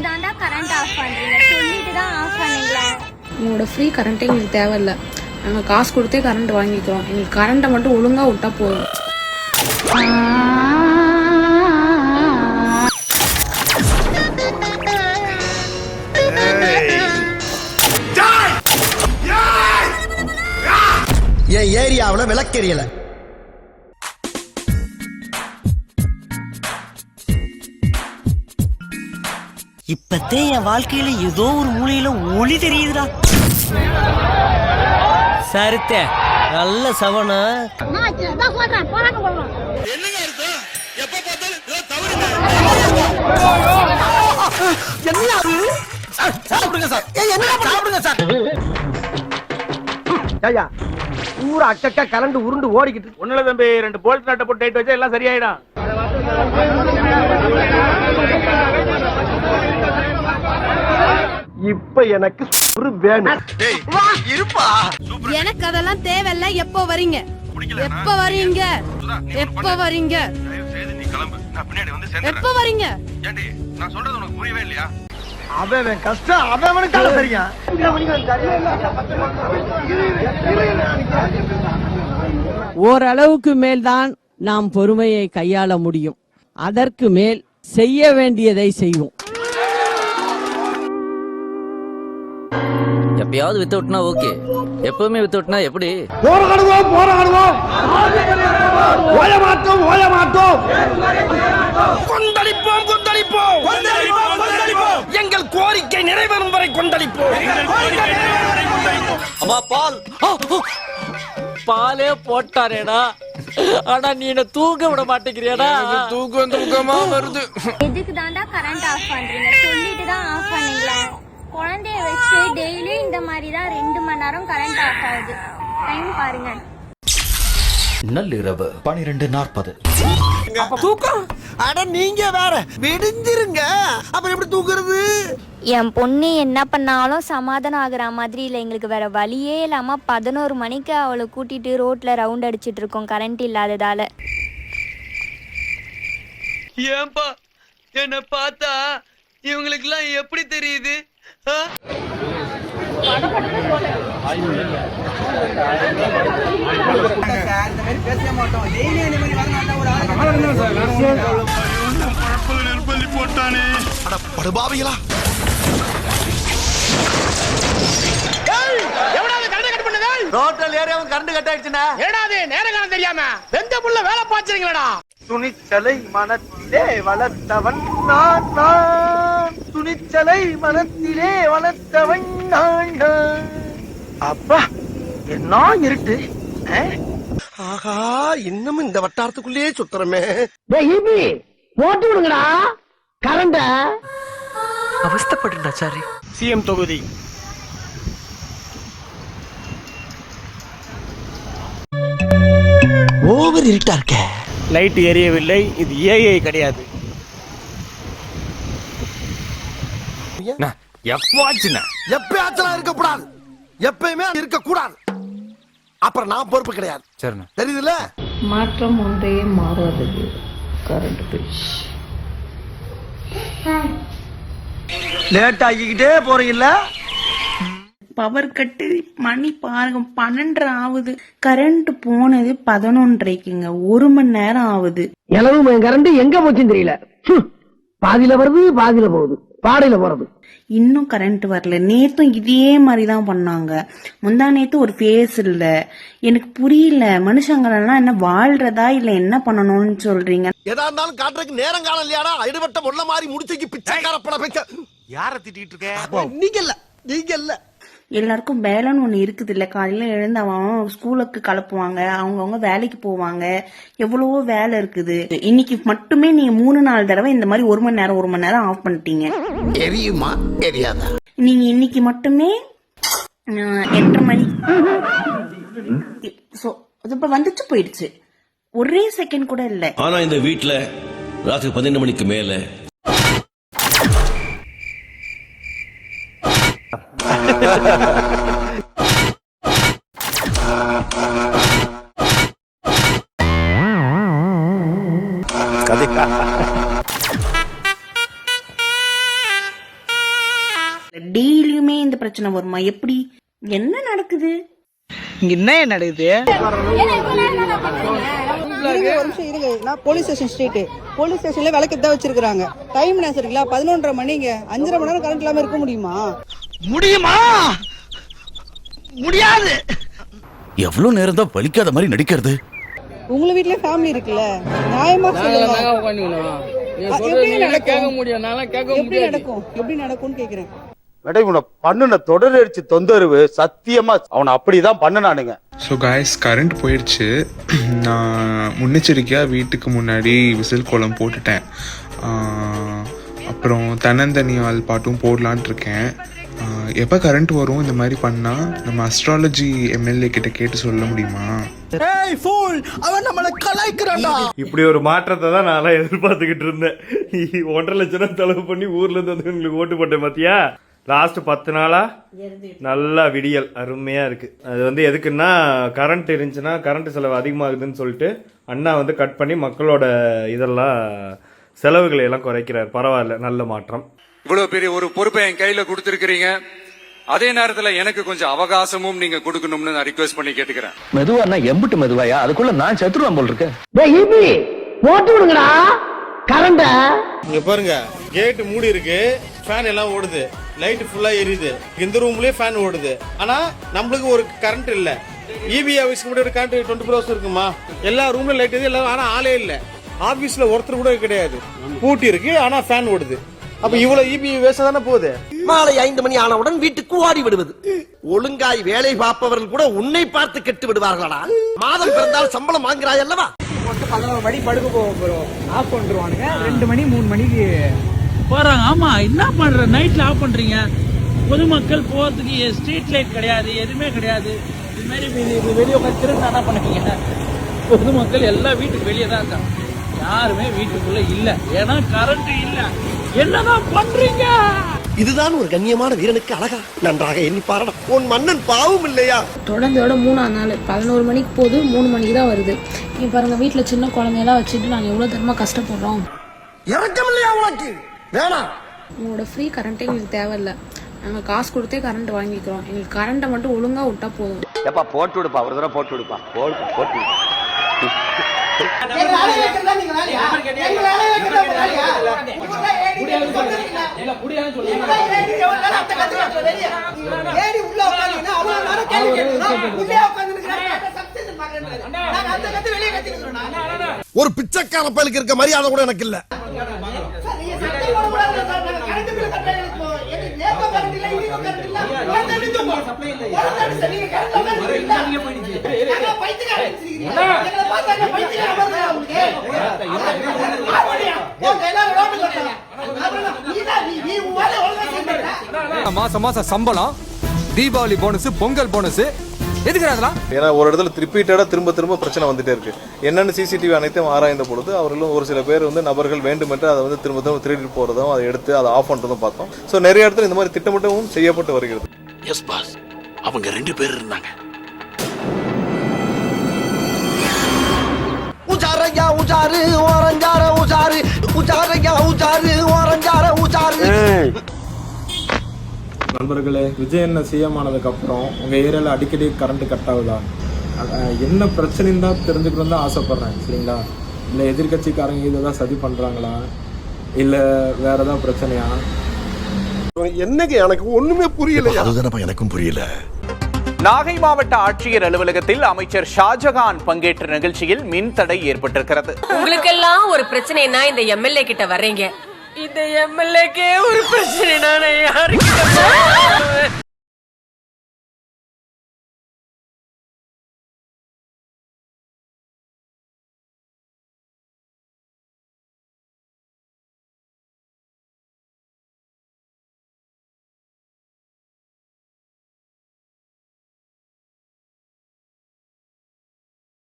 தாண்டா current off பண்றீங்க? சொல்லிட்டு தான் ஆஃப் பண்ணீங்களா? உங்களோட ஃப்ரீ கரண்ட்டே எங்களுக்கு தேவையில்லை. நாங்கள் காசு கொடுத்தே கரண்ட் வாங்கிக்கிறோம். எங்களுக்கு கரண்ட்டை மட்டும் ஒழுங்காக விட்டா போதும். என் ஏரியாவில் விளக்கெரியல. இப்பத்தே என் வாழ்க்கையில ஏதோ ஒரு மூலையில ஒளி தெரியுதுடா. சரித்த நல்ல சவன ஊர அக்கா கரண்ட் உருண்டு ஓடிக்கிட்டு ஒண்ணுல தம்பி 2 போல்ட் நட்ட போட்டு டைட் வச்சா எல்லாம் சரியாயிடும். இப்ப எனக்கு ஒரு வேணும். எனக்கு அதெல்லாம் தேவையில்ல. எப்போ வரீங்க? எப்ப வரீங்க? எப்ப வரீங்க? எப்ப வரீங்க? நான் சொல்றது உனக்கு புரியவே இல்லையா? அவன் கஷ்டம் அவனுக்காக தெரியும். ஓரளவுக்கு மேல்தான் நாம் பொறுமையை கையாள முடியும். அதற்கு மேல் செய்ய வேண்டியதை செய்வோம். எப்பயாவது வித்து விட்டுனா ஓகே, எப்பவுமே வித்து விட்டுனா எப்படி? போராடுவோம் போராடுவோம், ஓய மாட்டோம் ஓய மாட்டோம், கொந்தளிப்போம் கொந்தளிப்போம், எங்கள் கோரிக்கை நிறைவேறும் வரை கொந்தளிப்போம். அம்மா பால் பாலே போட்டாரேடா, ஆனா நீ என்ன தூங்க விட மாட்டேங்கிறியாடா? தூக்கமா வருது. எதுக்கு தாண்டா கரண்ட் ஆஃப் பண்றீங்க? சொல்லிட்டு தான் ஆஃப் பண்ணீங்களா? குழந்தைய வச்சு டெய்லி இந்த மாதிரி தான் 2 மணி நேரம் கரண்ட் ஆஃப் ஆகுது. டைம் பாருங்க. நள்ளிரவு 12:40. தூக்கம் அட நீங்க வேற விடிஞ்சிருங்க, அப்புறம் எப்படி தூக்குறது? என் பொண்ணு என்ன பண்ணாலும் சமாதானம் ஆகுற மாதிரி இல்லை. எங்களுக்கு வேற வழியே இல்லாம 11 மணிக்கு அவளை கூட்டிட்டு ரோட்ல ரவுண்ட் அடிச்சிட்டு இருக்கோம் கரண்ட் இல்லாததால. ஏன்பா என்ன பார்த்தா இவங்களுக்கு எல்லாம் எப்படி தெரியுது? போட்டானே படுபாவிகளா, ரோட்டல் ஏரியாவும் கரண்ட் கட் ஆயிடுச்சுனா ஏடாது நேர காலம் தெரியாம வெந்த புள்ள வேலை பாய்ச்சறீங்களா? துணிச்சலை மனத்திலே வளர்த்தவன் நான் நான், துணிச்சலை மனத்திலே வளர்த்தவன் நான் நான். அப்பா என்ன இருட்டு. ஆஹா, இன்னும் இந்த வட்டாரத்துக்குள்ளேயே சுத்துறமே. போட்டு விடுங்கடா கரண்ட. அவஸ்தப்பட்டுடா சாரி. சிஎம் தொகுதி ஓவர் இருட்டா இருக்க. லைட் எரியவில்லை. இது ஏஐ கிடையாது. எப்பயாச்சும் இருக்கக்கூடாது, எப்பயுமே இருக்கக்கூடாது. அப்புறம் நான் பொறுப்பு கிடையாது. தெரியுதுல்ல? மாற்றம் ஒன்றே மாறுவதற்கு கரண்ட் போயிடுச்சு. லேட் ஆகிக்கிட்டே போறீங்கல்ல. பவர் கட்டு மணி பாருங்க 12 ஆகுது. கரண்ட் போனது 11:30க்குங்க. 1 மணி நேரம் ஆகுது. எளவு கரண்ட் எங்க போச்சுன்னு தெரியல. பாதியில வருது பாதியில போகுது, பாடையில போறது. இன்னும் கரண்ட் வரல. நேத்தும் இதே மாதிரிதான் பண்ணாங்க. முந்தா நேத்து ஒரு ஃபேஸ் இல்ல. எனக்கு புரியல, மனுஷங்களெல்லாம் என்ன வாழ்றதா இல்ல என்ன பண்ணணும்னு சொல்றீங்க? எதா இருந்தாலும் காட்டுறதுக்கு நேரம் காலம் இல்லையாடா? இடுபட்ட முள்ள மாதிரி முடிச்சுக்கு பிச்சைக்கார பட பிச்சை. யார திட்டிட்டு இருக்க? நீங்க இல்ல நீங்க இல்ல. எல்லாருக்கும் வேலைன்னு ஒண்ணு இருக்குது இல்ல. காலையில எழுந்து அவன் ஸ்கூலுக்கு கிளப்புவாங்க, அவங்கவுங்க வேலைக்கு போவாங்க. எவ்வளவோ வேலை இருக்குது. இன்னைக்கு மட்டுமே நீங்க 3-4 தடவை இந்த மாதிரி 1 மணி நேரம் ஆஃப் பண்ணிட்டீங்க. எரியுமா எரியாதா? நீங்க இன்னைக்கு மட்டுமே 8:30 மணி இப்ப வந்துச்சு போயிடுச்சு. ஒரே செகண்ட் கூட இல்ல. ஆனா இந்த வீட்டுல ராத்திரி 12 மணிக்கு மேல டெய்லியுமே இந்த பிரச்சனை வருமா? எப்படி என்ன நடக்குது? என்ன நடக்குது? நான் போலீஸ் ஸ்டேஷன் ஸ்ட்ரீட் போலீஸ் ஸ்டேஷன்ல விளக்கு தான் வச்சிருக்காங்க. டைம் என்ன சரிங்களா? 11:30 மணிங்க. 5:30 மணி நேரம் கரண்ட் இல்லாம இருக்க முடியுமா? முடியாது. எவ்வளவு நேரம் தான் வலிக்காத மாதிரி நடிக்கிறது? உங்க வீட்ல ஃபேமிலி இருக்குல்ல, நியாயமா சொல்லுங்க. எப்படி நடக்கும்னு கேக்குறேன். மேடம் இவனை பண்ணுன தொடரடிச்சு தொந்தரவு சத்தியமா அவனை அப்படிதான் பண்ணனானுங்க. ஸோ காய்ஸ், கரண்ட் போயிடுச்சு. நான் முன்னெச்சரிக்கையாக வீட்டுக்கு முன்னாடி விசில் கோலம் போட்டுட்டேன். அப்புறம் தன்னந்தனியால் பாட்டும் போடலான்ட்டு இருக்கேன். எப்போ கரண்ட் வரும் இந்த மாதிரி பண்ணால் நம்ம அஸ்ட்ராலஜி எம்எல்ஏ கிட்ட கேட்டு சொல்ல முடியுமா? இப்படி ஒரு மாற்றத்தை தான் நான் எதிர்பார்த்துக்கிட்டு இருந்தேன். 1.5 லட்சம் ரூபாய் செலவு பண்ணி ஊர்ல இருந்து வந்து உங்களுக்கு ஓட்டு போட்டேன் பாத்தியா? லாஸ்ட் 10 நாளா நல்லா விடியல் அருமையா இருக்கு. அது வந்து எதுக்குன்னா கரண்ட் இருந்துச்சுன்னா கரண்ட் செலவு அதிகமாகுதுன்னு சொல்லிட்டு அண்ணா வந்து கட் பண்ணி மக்களோட இதெல்லாம் செலவுகளை எல்லாம் குறைக்கிறார். பரவாயில்ல, நல்ல மாற்றம். இவ்வளவு பெரிய ஒரு பொறுப்பை என் கையில கொடுத்திருக்கிறீங்க. அதே நேரத்துல எனக்கு கொஞ்சம் அவகாசமும் நீங்க கொடுக்கணும்னு நான் ரிக்வெஸ்ட் பண்ணி கேட்டுக்கிறேன். மெதுவா எம்பிட்டு மெதுவாயா? அதுக்குள்ள நான் சத்துருவான் போல் இருக்கேன். போட்டு விடுங்கடா கரண்ட. இங்க பாருங்க, கேட் மூடி இருக்கு, ஃபேன் எல்லாம் ஓடுது, லைட் ஃபுல்லா எரியுது, இந்த ரூம்லயே ஃபேன் ஓடுது. ஆனா நம்மளுக்கு ஒரு கரண்ட் இல்ல. இபி ஆபீஸ்க்கு மட்டும் ஒரு கரண்ட் 24 hours இருக்குமா? எல்லா ரூம்ல லைட் எது எல்லாம், ஆனா ஆளே இல்ல. ஆபீஸ்ல ஒருத்தர் கூட கிடையாது, பூட்டி இருக்கு, ஆனா ஃபேன் ஓடுது. அப்ப இவ்வளவு இபி வேஸ்ட் தானே போகுது. மாலை 5 மணி ஆனவுடன் வீட்டுக்கு ஓடி விடுவது. ஒழுங்காய் வேலை பார்ப்பவர்கள் கூட உன்னை பார்த்து கெட்டு விடுவார்களா? மாதம் பிறந்தால் சம்பளம் வாங்குறாய் அல்லவா? 11 மணி படுக்க போறோம், ஆஃப் பண்ணிடுவானுங்க. 2 மணி 3 மணிக்கு போறாங்க. ஆமா, என்ன பண்ற? நைட்ல ஆஃப் பண்றீங்க. பொதுமக்கள் போறதுக்கு ஸ்ட்ரீட் லைட் கிடையாது, எதுவுமே கிடையாது. இது மாதிரி வெளியே உட்காந்து திரும்ப என்ன பண்ணுவீங்க? பொதுமக்கள் எல்லாம் வீட்டுக்கு வெளியே தான் இருக்காங்க, யாருமே வீட்டுக்குள்ள இல்ல. ஏன்னா கரண்ட் இல்ல. என்னதான் பண்றீங்க? இதுதான் ஒரு கண்ணியமான வீரனுக்கு அழகா. நன்றாக எண்ணி பாருடா, உன் மன்னன் பாவம் இல்லையா? தொடர்ந்தோட 3ஆம் நாள் 11 மணிக்கு போகுது, 3 மணிக்கு தான் வருது. நீங்க பாருங்க, வீட்டுல சின்ன குழந்தையெல்லாம் வச்சுட்டு நாங்க எவ்வளவு தரமா கஷ்டப்படுறோம். இறக்கம் இல்லையா உனக்கு? வேணாம். உங்களோட ஃப்ரீ கரண்ட்டே எங்களுக்கு தேவையில்ல. நாங்க காசு கொடுத்தே கரண்ட் வாங்கிக்கிறோம். எங்களுக்கு கரண்ட்டை மட்டும் ஒழுங்கா விட்டா போதும். எப்பா போட்டு விடுப்பா, ஒரு தடவை போட்டு விடுப்பா. போட்டு ஒரு பிச்சைக்கார பயலுக்கு இருக்க மரியாதை கூட எனக்கு இல்ல. மாசம் மாசம் சம்பளம், தீபாவளி போனஸ், பொங்கல் போனஸ் எதுக்கு அதெல்லாம்? ஏன்னா ஒரு இடத்துல ரிப்பீட்டடா திரும்ப பிரச்சனை வந்துட்டே இருக்கு. என்னன்னு சிசிடிவி அனைத்தும் ஆராய்ந்த பொழுது அவர்களும் ஒரு சில பேர் வந்து நபர்கள் வேண்டுமென்று அதை வந்து திரும்ப திருடி போறதும், அதை எடுத்து அதை ஆஃப் பண்றதும் பார்த்தோம். சோ நிறைய இடத்துல இந்த மாதிரி திட்டமிட்டவும் செய்யப்பட்டு வருகிறது. எஸ் பாஸ், அவங்க 2 பேர் இருந்தாங்க. உஜாரையா உஜாரு ஓரஞ்சார உஜாரு, உஜாரையா உஜாரு ஓரஞ்சார உஜாரு. நண்பர்களே, விஜய் என்ன சிஎம் ஆனதுக்கு அப்புறம் உங்க ஏரியால அடிக்கடி கரண்ட் கட் ஆகுதா? என்ன பிரச்சனைன்னு தான் தெரிஞ்சுக்கணும் தான் ஆசைப்படுறேன், சரிங்களா? இல்ல எதிர்கட்சிக்காரங்க இதெல்லாம் சதி பண்றாங்களா, இல்ல வேற ஏதாவது பிரச்சனையா? என்னங்க எனக்கு ஒண்ணுமே புரியல. அதுதானப்பா எனக்கும் புரியல. நாகை மாவட்ட ஆட்சியர் அலுவலகத்தில் அமைச்சர் ஷாஜகான் பங்கேற்ற நிகழ்ச்சியில் மின் தடை ஏற்பட்டிருக்கிறது. உங்களுக்கெல்லாம் ஒரு பிரச்சனைனா இந்த எம்எல்ஏ கிட்ட வர்றீங்க. இந்த எம்எல்ஏக்கே ஒரு பிரச்சனைனா யாருக்கு